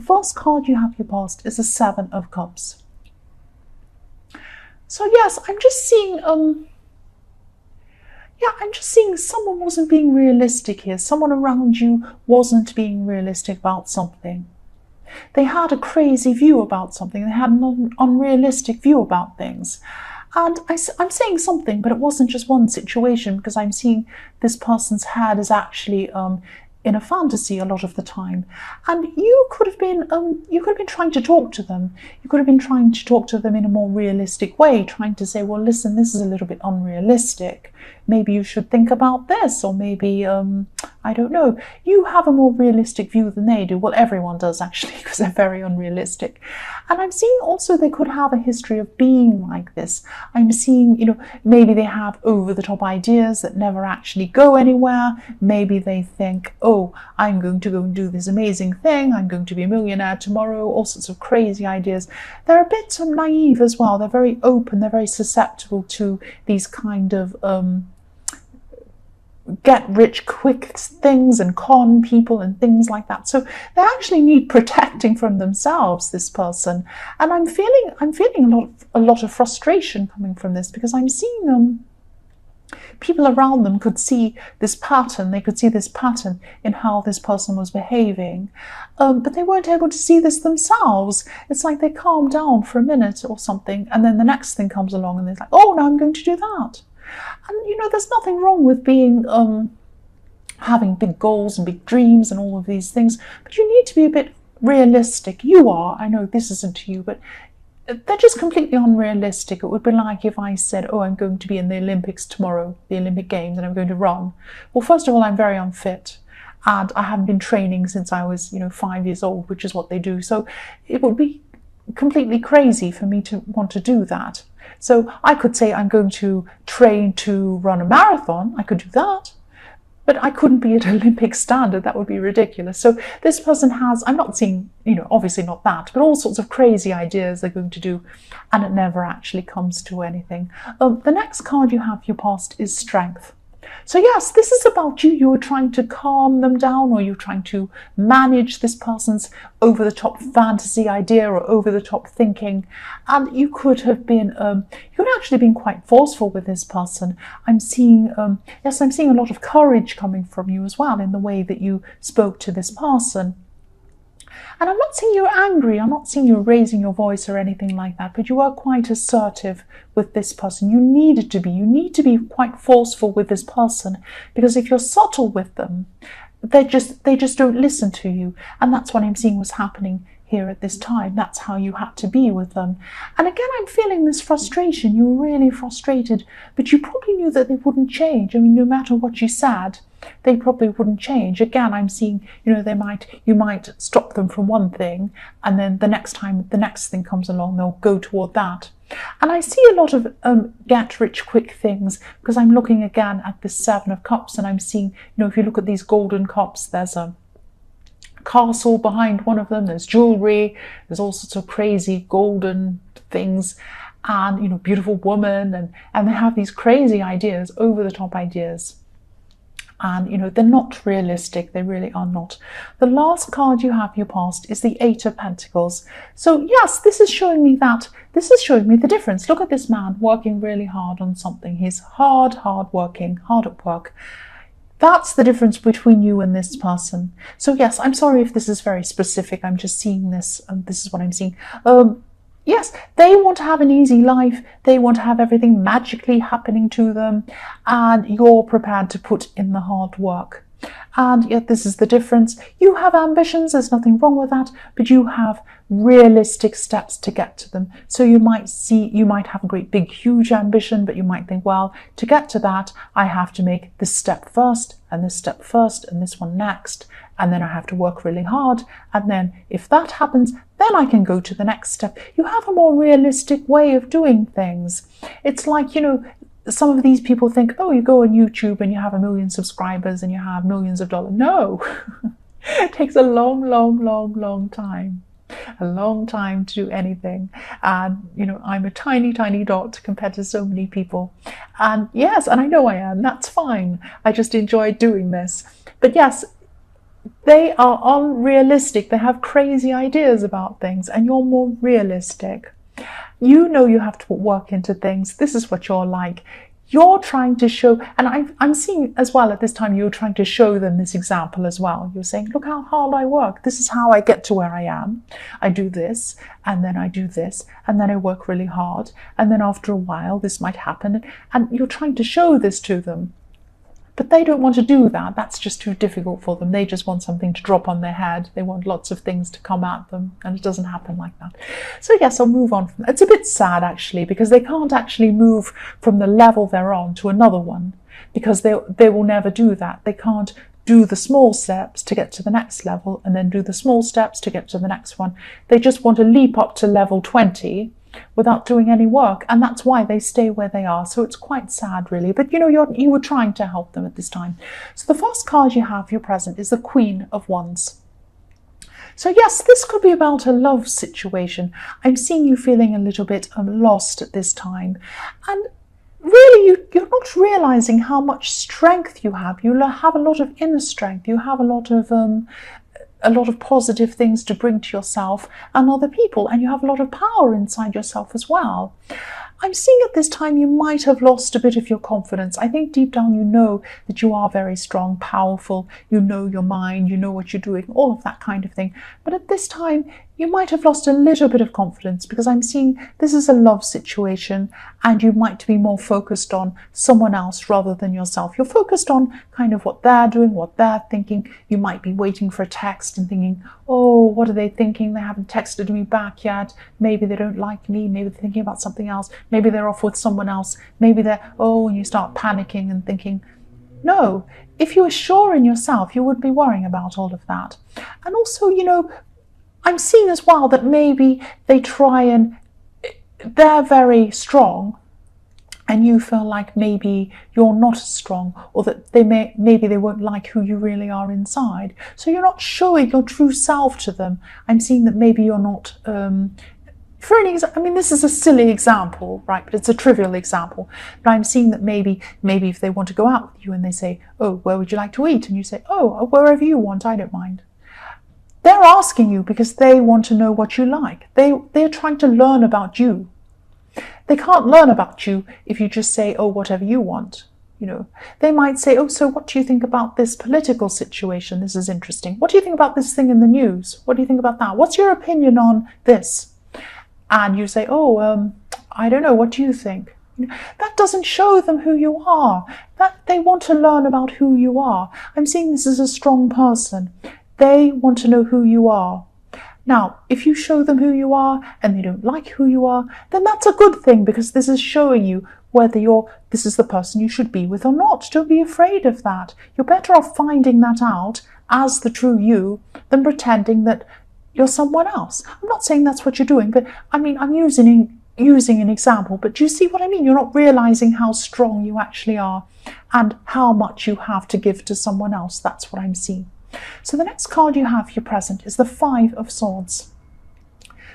The first card you have your past is the Seven of Cups. So yes, I'm just seeing someone wasn't being realistic here. Someone around you wasn't being realistic about something. They had a crazy view about something. They had an unrealistic view about things. And I'm saying something, but it wasn't just one situation, because I'm seeing this person's head is actually in a fantasy a lot of the time. And you could have been trying to talk to them. You could have been trying to talk to them in a more realistic way, trying to say, well, listen, this is a little bit unrealistic. Maybe you should think about this, or maybe, I don't know. You have a more realistic view than they do. Well, everyone does, actually, because they're very unrealistic. And I'm seeing also they could have a history of being like this. I'm seeing, maybe they have over-the-top ideas that never actually go anywhere. Maybe they think, oh, I'm going to go and do this amazing thing. I'm going to be a millionaire tomorrow. All sorts of crazy ideas. They're a bit naive as well. They're very open. They're very susceptible to these kind of get rich quick things and con people and things like that. So they actually need protecting from themselves, this person. And I'm feeling a lot of frustration coming from this, because I'm seeing people around them could see this pattern. They could see this pattern in how this person was behaving, but they weren't able to see this themselves. It's like they calmed down for a minute or something, and then the next thing comes along and they're like, oh, now I'm going to do that. And there's nothing wrong with being having big goals and big dreams and all of these things, but you need to be a bit realistic. You are. I know this isn't to you, but they're just completely unrealistic. It would be like if I said, oh, I'm going to be in the Olympics tomorrow, the Olympic Games, and I'm going to run. Well, first of all, I'm very unfit, and I haven't been training since I was 5 years old, which is what they do. So it would be completely crazy for me to want to do that. So I could say I'm going to train to run a marathon. I could do that, but I couldn't be at Olympic standard. That would be ridiculous. So this person has, I'm not seeing, obviously not that, but all sorts of crazy ideas they're going to do, and it never actually comes to anything. The next card you have your past is Strength. So yes, this is about you. You're trying to calm them down, or you're trying to manage this person's over-the-top fantasy idea or over-the-top thinking. And you could have been, you could have actually been quite forceful with this person. I'm seeing, I'm seeing a lot of courage coming from you as well in the way that you spoke to this person. And I'm not seeing you're angry, I'm not seeing you raising your voice or anything like that, but you are quite assertive with this person. You need to be quite forceful with this person, because if you're subtle with them, they just don't listen to you. And that's what I'm seeing was happening here at this time. That's how you had to be with them. And again, I'm feeling this frustration. You were really frustrated, but you probably knew that they wouldn't change. I mean, no matter what you said, they probably wouldn't change. Again, I'm seeing, you might stop them from one thing, and then the next time the next thing comes along, they'll go toward that. And I see a lot of get rich quick things, because I'm looking again at the Seven of Cups, and I'm seeing, if you look at these golden cups, there's a castle behind one of them, there's jewelry, there's all sorts of crazy golden things, and beautiful woman, and they have these crazy ideas, over the top ideas. And they're not realistic. They really are not. The last card you have your past is the Eight of Pentacles. So yes, this is showing me the difference. Look at this man working really hard on something. He's hard working, hard at work. That's the difference between you and this person. So yes, I'm sorry if this is very specific. I'm just seeing this, and this is what I'm seeing. Yes, they want to have an easy life. They want to have everything magically happening to them, and you're prepared to put in the hard work. And yet this is the difference. You have ambitions, there's nothing wrong with that, but you have realistic steps to get to them. So you might have a great big huge ambition, but you might think, well, to get to that, I have to make this step first, and this step first, and this one next, and then I have to work really hard, and then if that happens, then I can go to the next step. You have a more realistic way of doing things. It's like, some of these people think, oh, you go on YouTube and you have 1 million subscribers and you have millions of dollars. No, it takes a long time. A long time to do anything. And, I'm a tiny dot compared to so many people. And yes, and I know I am, that's fine. I just enjoy doing this. But yes, they are unrealistic. They have crazy ideas about things, and you're more realistic. You know you have to put work into things. This is what you're like. You're trying to show, and I'm seeing as well at this time, you're trying to show them this example as well. You're saying, look how hard I work. This is how I get to where I am. I do this, and then I do this, and then I work really hard. And then after a while, this might happen. And you're trying to show this to them. But they don't want to do that. That's just too difficult for them. They just want something to drop on their head. They want lots of things to come at them, and it doesn't happen like that. So yes, I'll move on from that. It's a bit sad actually, because they can't actually move from the level they're on to another one, because they will never do that. They can't do the small steps to get to the next level and then do the small steps to get to the next one. They just want to leap up to level 20 without doing any work, and that's why they stay where they are. So it's quite sad really, but you were trying to help them at this time. So the first card you have, your present, is the Queen of Wands. So yes, this could be about a love situation. I'm seeing you feeling a little bit lost at this time, and really you're not realizing how much strength you have. You have a lot of inner strength. You have a lot of positive things to bring to yourself and other people, and you have a lot of power inside yourself as well. I'm seeing at this time you might have lost a bit of your confidence. I think deep down you know that you are very strong, powerful, you know your mind, you know what you're doing, all of that kind of thing. But at this time you might have lost a little bit of confidence, because I'm seeing this is a love situation and you might be more focused on someone else rather than yourself. You're focused on kind of what they're doing, what they're thinking. You might be waiting for a text and thinking, oh, what are they thinking? They haven't texted me back yet. Maybe they don't like me. Maybe they're thinking about something else. Maybe they're off with someone else. Maybe and you start panicking and thinking, no, if you were sure in yourself, you wouldn't be worrying about all of that. And also, I'm seeing as well that maybe they try and they're very strong and you feel like maybe you're not as strong, or that maybe they won't like who you really are inside. So you're not showing your true self to them. I'm seeing that maybe you're not, this is a silly example, right? But it's a trivial example. But I'm seeing that maybe if they want to go out with you and they say, oh, where would you like to eat? And you say, oh, wherever you want, I don't mind. They're asking you because they want to know what you like. They're trying to learn about you. They can't learn about you if you just say, oh, whatever you want. They might say, oh, so what do you think about this political situation? This is interesting. What do you think about this thing in the news? What do you think about that? What's your opinion on this? And you say, oh, I don't know. What do you think? That doesn't show them who you are. That they want to learn about who you are. I'm seeing this as a strong person. They want to know who you are. Now, if you show them who you are and they don't like who you are, then that's a good thing, because this is showing you whether this is the person you should be with or not. Don't be afraid of that. You're better off finding that out as the true you than pretending that you're someone else. I'm not saying that's what you're doing, but I'm using an example, but do you see what I mean? You're not realizing how strong you actually are and how much you have to give to someone else. That's what I'm seeing. So the next card you have, your present, is the Five of Swords.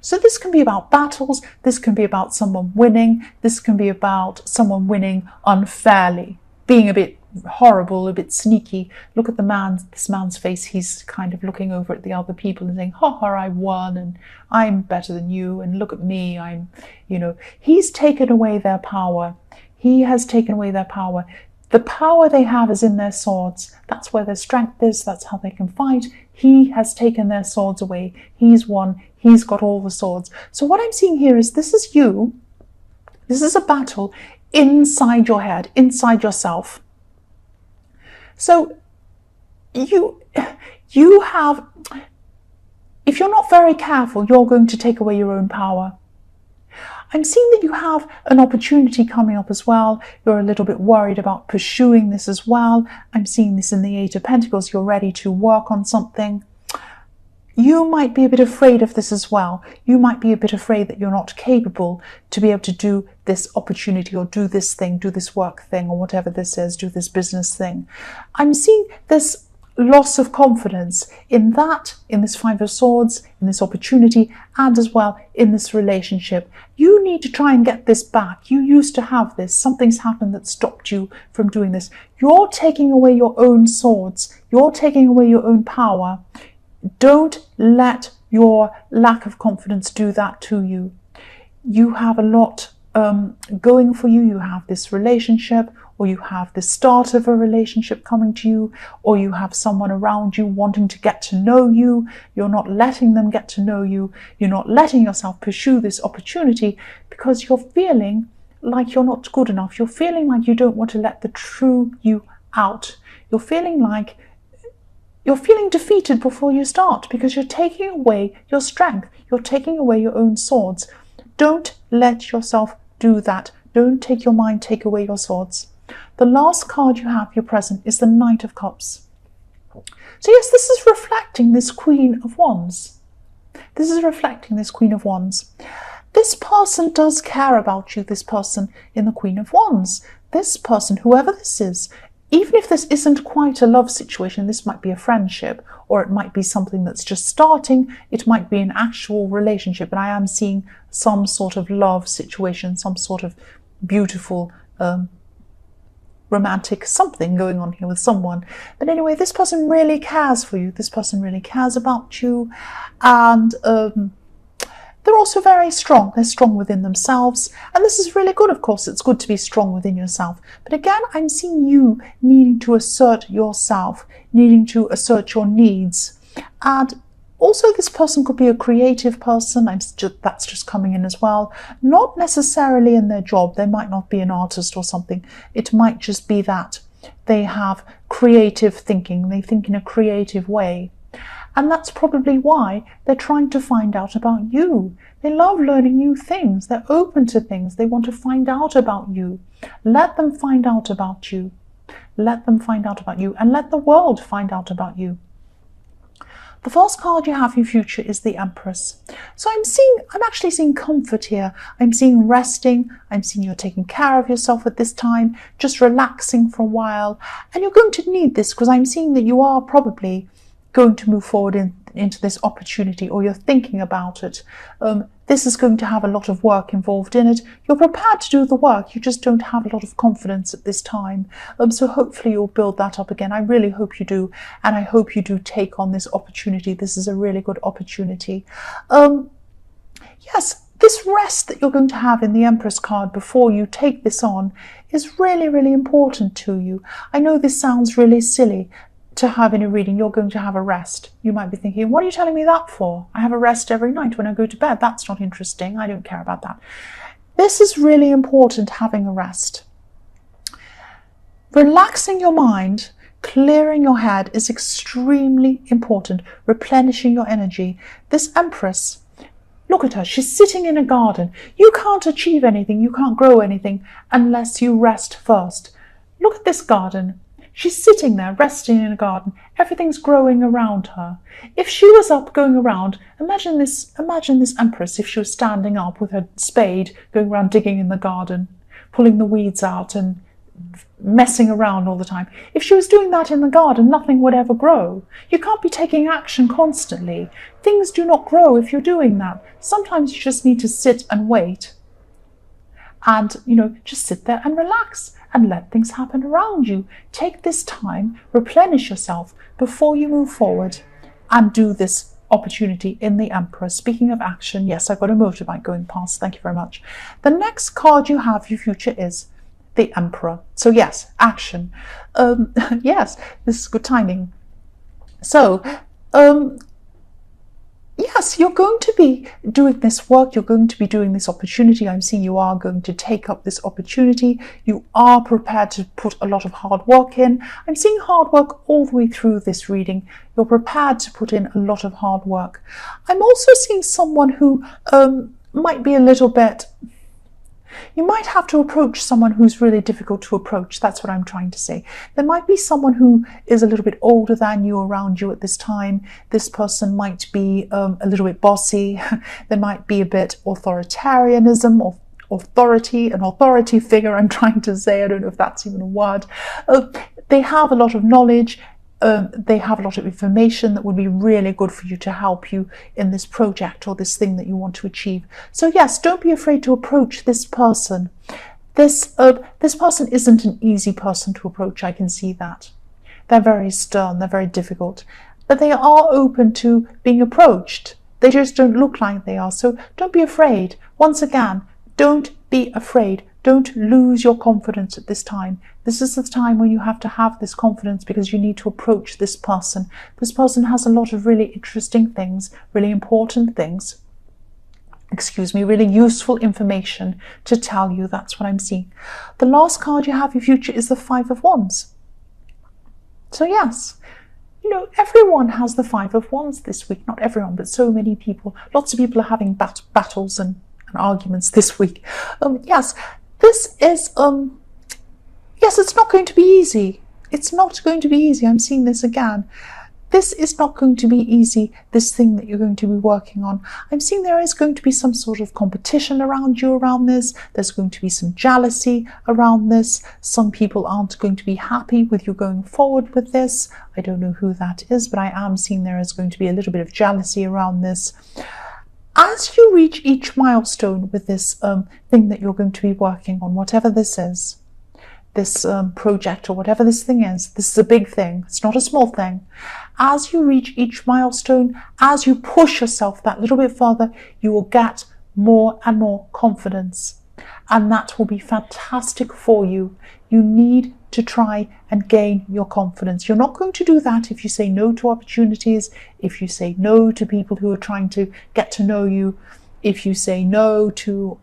So this can be about battles, this can be about someone winning, this can be about someone winning unfairly, being a bit horrible, a bit sneaky. Look at this man's face. He's kind of looking over at the other people and saying, ha ha, I won and I'm better than you, and look at me, he's taken away their power. He has taken away their power. The power they have is in their swords. That's where their strength is. That's how they can fight. He has taken their swords away. He's won. He's got all the swords. So what I'm seeing here is this is you. This is a battle inside your head, inside yourself. So you have, if you're not very careful, you're going to take away your own power. I'm seeing that you have an opportunity coming up as well. You're a little bit worried about pursuing this as well. I'm seeing this in the Eight of Pentacles. You're ready to work on something. You might be a bit afraid of this as well. You might be a bit afraid that you're not capable to be able to do this opportunity or do this thing, do this work thing, or whatever this is, do this business thing. I'm seeing this loss of confidence in that, in this Five of Swords, in this opportunity, and as well in this relationship. You need to try and get this back. You used to have this. Something's happened that stopped you from doing this. You're taking away your own swords. You're taking away your own power. Don't let your lack of confidence do that to you. You have a lot going for you. You have this relationship, or you have the start of a relationship coming to you, or you have someone around you wanting to get to know you. You're not letting them get to know you. You're not letting yourself pursue this opportunity because you're feeling like you're not good enough. You're feeling like you don't want to let the true you out. You're feeling defeated before you start because you're taking away your strength. You're taking away your own swords. Don't let yourself do that. Don't take your mind, take away your swords. The last card you have, your present, is the Knight of Cups. So yes, this is reflecting this Queen of Wands. This is reflecting this Queen of Wands. This person does care about you, this person in the Queen of Wands. This person, whoever this is, even if this isn't quite a love situation, this might be a friendship, or it might be something that's just starting, it might be an actual relationship, and I am seeing some sort of love situation, some sort of beautiful romantic something going on here with someone. But anyway, this person really cares for you. This person really cares about you, and they're also very strong. They're strong within themselves, and this is really good. Of course, it's good to be strong within yourself. But again, I'm seeing you needing to assert yourself, needing to assert your needs. And also, this person could be a creative person. That's just coming in as well. Not necessarily in their job. They might not be an artist or something. It might just be that they have creative thinking. They think in a creative way. And that's probably why they're trying to find out about you. They love learning new things. They're open to things. They want to find out about you. Let them find out about you. Let them find out about you, and let the world find out about you. The first card you have in your future is the Empress. So I'm actually seeing comfort here. I'm seeing resting. I'm seeing you're taking care of yourself at this time, just relaxing for a while. And you're going to need this because I'm seeing that you are probably going to move forward into this opportunity, or you're thinking about it. This is going to have a lot of work involved in it. You're prepared to do the work, you just don't have a lot of confidence at this time. So hopefully you'll build that up again. I really hope you do, and I hope you do take on this opportunity. This is a really good opportunity. Yes, this rest that you're going to have in the Empress card before you take this on is really, really important to you. I know this sounds really silly to have in a reading. You're going to have a rest. You might be thinking, what are you telling me that for? I have a rest every night when I go to bed. That's not interesting. I don't care about that. This is really important, having a rest. Relaxing your mind, clearing your head is extremely important. Replenishing your energy. This Empress, look at her. She's sitting in a garden. You can't achieve anything. You can't grow anything unless you rest first. Look at this garden. She's sitting there, resting in a garden. Everything's growing around her. If she was up going around, imagine this Empress if she was standing up with her spade, going around digging in the garden, pulling the weeds out and messing around all the time. If she was doing that in the garden, nothing would ever grow. You can't be taking action constantly. Things do not grow if you're doing that. Sometimes you just need to sit and wait. And, just sit there and relax and let things happen around you. Take this time, replenish yourself before you move forward and do this opportunity in the Emperor. Speaking of action, yes, I've got a motorbike going past. Thank you very much. The next card you have for your future is the Emperor. So yes, action. Yes, this is good timing. So, yes, you're going to be doing this work. You're going to be doing this opportunity. I'm seeing you are going to take up this opportunity. You are prepared to put a lot of hard work in. I'm seeing hard work all the way through this reading. You're prepared to put in a lot of hard work. I'm also seeing someone who might be a little bit... You might have to approach someone who's really difficult to approach. That's what I'm trying to say. There might be someone who is a little bit older than you around you at this time. This person might be a little bit bossy. There might be a bit authoritarianism or an authority figure, I'm trying to say. I don't know if that's even a word. They have a lot of knowledge. they have a lot of information that would be really good for you to help you in this project or this thing that you want to achieve. So yes, don't be afraid to approach this person. This person isn't an easy person to approach, I can see that. They're very stern, they're very difficult, but they are open to being approached. They just don't look like they are, so don't be afraid. Once again, don't be afraid. Don't lose your confidence at this time. This is the time when you have to have this confidence because you need to approach this person. This person has a lot of really interesting things, really important things, really useful information to tell you. That's what I'm seeing. The last card you have in future is the Five of Wands. So yes, everyone has the Five of Wands this week. Not everyone, but so many people. Lots of people are having battles and arguments this week. Yes, this is, yes, it's not going to be easy. It's not going to be easy. I'm seeing this again. This is not going to be easy, this thing that you're going to be working on. I'm seeing there is going to be some sort of competition around you around this. There's going to be some jealousy around this. Some people aren't going to be happy with you going forward with this. I don't know who that is, but I am seeing there is going to be a little bit of jealousy around this. As you reach each milestone with this thing that you're going to be working on, whatever this is, this project or whatever this thing is, this is a big thing. It's not a small thing. As you reach each milestone, as you push yourself that little bit further, you will get more and more confidence. And that will be fantastic for you. You need to try and gain your confidence. You're not going to do that if you say no to opportunities, if you say no to people who are trying to get to know you, if you say no to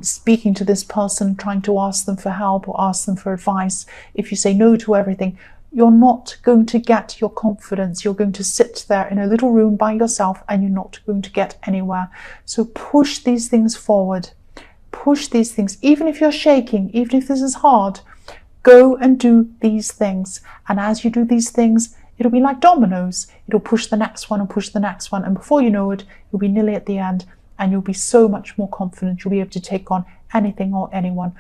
speaking to this person, trying to ask them for help or ask them for advice. If you say no to everything, you're not going to get your confidence. You're going to sit there in a little room by yourself and you're not going to get anywhere. So push these things forward. Push these things. Even if you're shaking, even if this is hard, go and do these things. And as you do these things, it'll be like dominoes. It'll push the next one and push the next one. And before you know it, you'll be nearly at the end and you'll be so much more confident. You'll be able to take on anything or anyone.